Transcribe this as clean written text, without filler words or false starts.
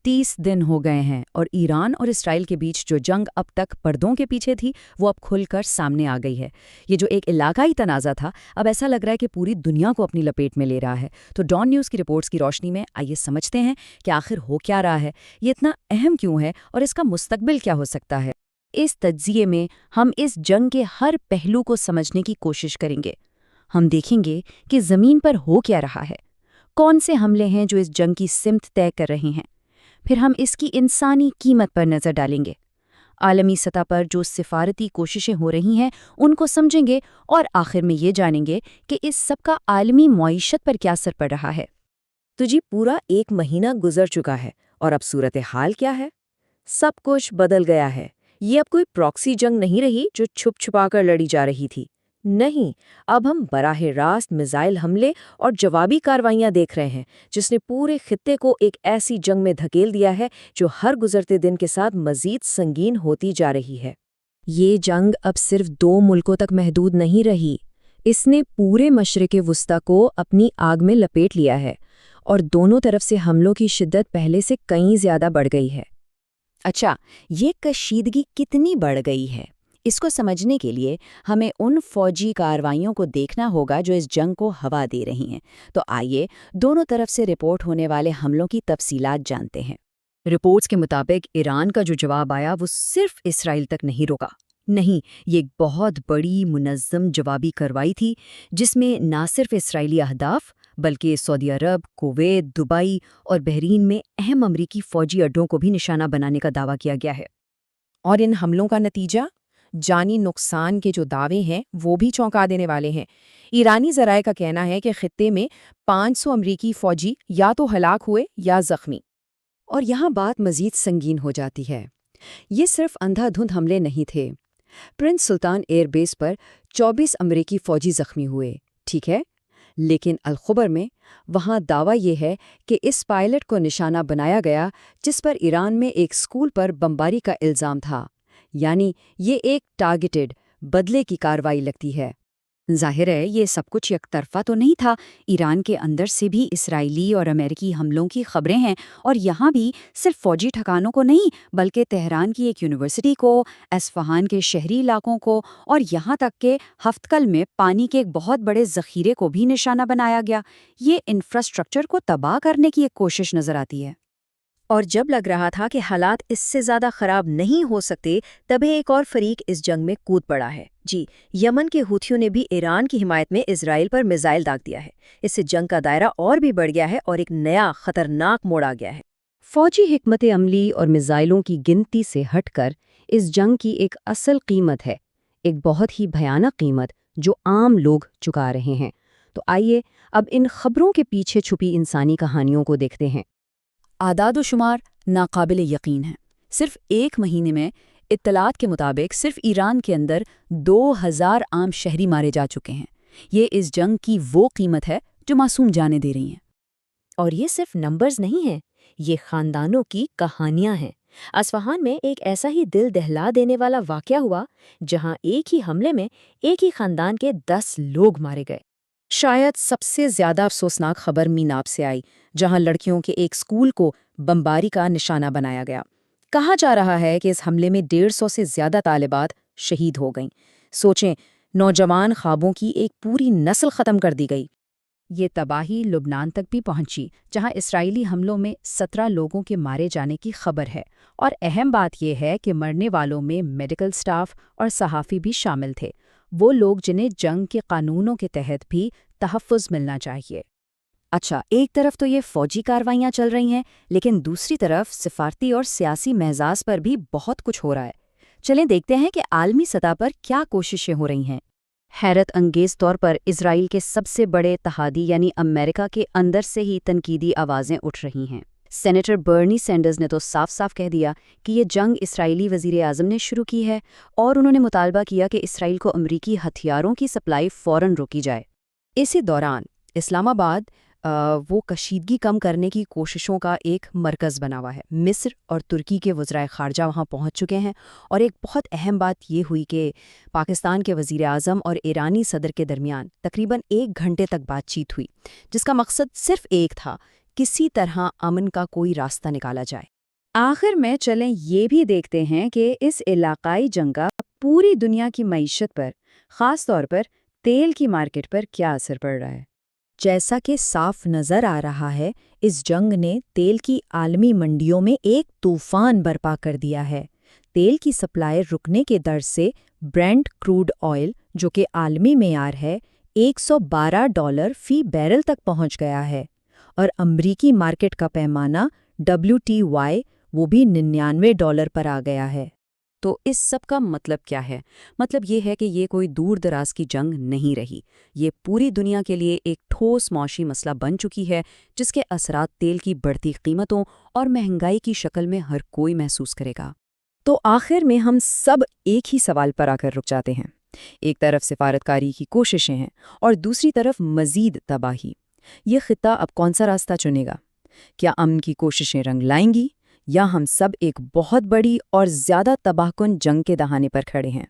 30 दिन हो गए हैं और ईरान और इसराइल के बीच जो जंग अब तक पर्दों के पीछे थी वो अब खुलकर सामने आ गई है। ये जो एक इलाकाई तनाज़ा था अब ऐसा लग रहा है कि पूरी दुनिया को अपनी लपेट में ले रहा है। तो डॉन न्यूज़ की रिपोर्ट्स की रोशनी में आइए समझते हैं कि आखिर हो क्या रहा है, ये इतना अहम क्यों है और इसका मुस्तकबिल क्या हो सकता है। इस तज्ज़िये में हम इस जंग के हर पहलू को समझने की कोशिश करेंगे। हम देखेंगे कि ज़मीन पर हो क्या रहा है, कौन से हमले हैं जो इस जंग की सिमत तय कर रहे हैं। फिर हम इसकी इंसानी कीमत पर नज़र डालेंगे, आलमी सतह पर जो सिफारती कोशिशें हो रही हैं उनको समझेंगे और आखिर में ये जानेंगे कि इस सब का आलमी मईशत पर क्या असर पड़ रहा है। तो जी पूरा 1 महीना गुजर चुका है और अब सूरत हाल क्या है? सब कुछ बदल गया है। ये अब कोई प्रॉक्सी जंग नहीं रही जो छुप छुपा कर लड़ी जा रही थी। नहीं, अब हम बराह रास्त मिसाइल हमले और जवाबी कार्रवाइयां देख रहे हैं जिसने पूरे खित्ते को एक ऐसी जंग में धकेल दिया है जो हर गुजरते दिन के साथ मजीद संगीन होती जा रही है। ये जंग अब सिर्फ 2 मुल्कों तक महदूद नहीं रही, इसने पूरे मशरिक़ वुस्ता को अपनी आग में लपेट लिया है और दोनों तरफ से हमलों की शिद्दत पहले से कहीं ज़्यादा बढ़ गई है। अच्छा, ये कशीदगी कितनी बढ़ गई है, इसको समझने के लिए हमें उन फौजी कार्रवाइयों को देखना होगा जो इस जंग को हवा दे रही हैं। तो आइए दोनों तरफ से रिपोर्ट होने वाले हमलों की तफसीलात जानते हैं। रिपोर्ट्स के मुताबिक ईरान का जो जवाब आया वो सिर्फ इसराइल तक नहीं रुका। नहीं, ये एक बहुत बड़ी मुनज़्ज़म जवाबी कार्रवाई थी जिसमें ना सिर्फ इसराइली अहदाफ बल्कि सऊदी अरब, कुवैत, दुबई और बहरीन में अहम अमरीकी फौजी अड्डों को भी निशाना बनाने का दावा किया गया है। और इन हमलों का नतीजा, जानी नुकसान के जो दावे हैं वो भी चौंका देने वाले हैं। ईरानी ज़राए का कहना है कि खित्ते में 500 अमरीकी फौजी या तो हलाक हुए या जख्मी। और यहाँ बात मज़ीद संगीन हो जाती है। ये सिर्फ अंधाधुंध हमले नहीं थे। प्रिंस सुल्तान एयरबेस पर 24 अमरीकी फौजी जख्मी हुए, ठीक है, लेकिन अल-खुबर में वहाँ दावा ये है कि इस पायलट को निशाना बनाया गया जिस पर ईरान में एक स्कूल पर बमबारी का इल्ज़ाम था। यानी ये एक टारगेटेड बदले की कार्रवाई लगती है। जाहिर है ये सब कुछ एकतरफा तो नहीं था। ईरान के अंदर से भी इसराइली और अमेरिकी हमलों की खबरें हैं और यहाँ भी सिर्फ फौजी ठिकानों को नहीं बल्कि तेहरान की एक यूनिवर्सिटी को, एस्फहान के शहरी इलाकों को और यहाँ तक कि हफ्तकल में पानी के एक बहुत बड़े ज़ख़ीरे को भी निशाना बनाया गया। ये इंफ्रास्ट्रक्चर को तबाह करने की एक कोशिश नज़र आती है। और जब लग रहा था कि हालात इससे ज़्यादा ख़राब नहीं हो सकते, तभी एक और फरीक इस जंग में कूद पड़ा है। जी, यमन के हूथियों ने भी ईरान की हिमायत में इजराइल पर मिसाइल दाग दिया है। इससे जंग का दायरा और भी बढ़ गया है और एक नया ख़तरनाक मोड़ आ गया है। फ़ौजी हिकमत अमली और मिसाइलों की गिनती से हटकर इस जंग की एक असल कीमत है, एक बहुत ही भयानक कीमत जो आम लोग चुका रहे हैं। तो आइए अब इन खबरों के पीछे छुपी इंसानी कहानियों को देखते हैं। आदाद व शुमार नाकाबिल यकीन है। सिर्फ 1 महीने में इत्तलात के मुताबिक सिर्फ ईरान के अंदर 2000 आम शहरी मारे जा चुके हैं। ये इस जंग की वो कीमत है जो मासूम जाने दे रही हैं। और ये सिर्फ नंबर्स नहीं हैं, ये खानदानों की कहानियां हैं। अस्फहान में एक ऐसा ही दिल दहला देने वाला वाकया हुआ जहां एक ही हमले में एक ही खानदान के 10 लोग मारे गए। शायद सबसे ज्यादा अफसोसनाक खबर मीनाब से आई, जहां लड़कियों के एक स्कूल को बमबारी का निशाना बनाया गया। कहा जा रहा है कि इस हमले में 150 से ज्यादा तालिबात शहीद हो गईं। सोचें, नौजवान ख्वाबों की एक पूरी नस्ल खत्म कर दी गई। ये तबाही लुबनान तक भी पहुंची, जहां इसराइली हमलों में 17 लोगों के मारे जाने की खबर है। और अहम बात यह है कि मरने वालों में मेडिकल स्टाफ और सहाफ़ी भी शामिल थे, वो लोग जिन्हें जंग के कानूनों के तहत भी तहफ़्फ़ुज़ मिलना चाहिए। अच्छा, एक तरफ तो ये फ़ौजी कार्रवाइयाँ चल रही हैं, लेकिन दूसरी तरफ सिफारती और सियासी महजाज पर भी बहुत कुछ हो रहा है। चलें देखते हैं कि आलमी सतह पर क्या कोशिशें हो रही हैं। हैरत अंगेज़ तौर पर इजराइल के सबसे बड़े तहादी यानी अमेरिका के अंदर से ही तनकीदी आवाज़ें उठ रही हैं। सेनेटर बर्नी सैंडर्स ने तो साफ साफ कह दिया कि ये जंग इसराइली वज़ीर आज़म ने शुरू की है और उन्होंने मुतालबा किया कि इसराइल को अमरीकी हथियारों की सप्लाई फ़ौरन रोकी जाए। इसी दौरान इस्लामाबाद वो कशीदगी कम करने की कोशिशों का एक मरकज़ बना हुआ है। मिस्र और तुर्की के वज़राए ख़ारजा वहाँ पहुँच चुके हैं और एक बहुत अहम बात ये हुई कि पाकिस्तान के वज़ीर आज़म और ईरानी सदर के दरमियान तकरीबन 1 घंटे तक बातचीत हुई, जिसका मकसद सिर्फ एक था, किसी तरह अमन का कोई रास्ता निकाला जाए। آخر میں چلیں یہ بھی دیکھتے ہیں کہ اس علاقائی جنگ کا پوری دنیا کی معیشت پر، خاص طور پر تیل کی مارکیٹ پر کیا اثر پڑ رہا ہے۔ جیسا کہ صاف نظر آ رہا ہے، اس جنگ نے تیل کی عالمی منڈیوں میں ایک طوفان برپا کر دیا ہے۔ تیل کی سپلائی رکنے کے در سے برینٹ کروڈ آئل، جو کہ عالمی معیار ہے، $112 فی بیرل تک پہنچ گیا ہے، اور امریکی مارکیٹ کا پیمانہ WTI وہ بھی $99 پر آ گیا ہے۔ تو اس سب کا مطلب کیا ہے؟ مطلب یہ ہے کہ یہ کوئی دور دراز کی جنگ نہیں رہی، یہ پوری دنیا کے لیے ایک ٹھوس معاشی مسئلہ بن چکی ہے، جس کے اثرات تیل کی بڑھتی قیمتوں اور مہنگائی کی شکل میں ہر کوئی محسوس کرے گا۔ تو آخر میں ہم سب ایک ہی سوال پر آ کر رک جاتے ہیں۔ ایک طرف سفارتکاری کی کوششیں ہیں اور دوسری طرف مزید تباہی۔ یہ خطہ اب کون سا راستہ چنے گا؟ کیا امن کی کوششیں رنگ لائیں گی، یا ہم سب ایک بہت بڑی اور زیادہ تباہ کن جنگ کے دہانے پر کھڑے ہیں؟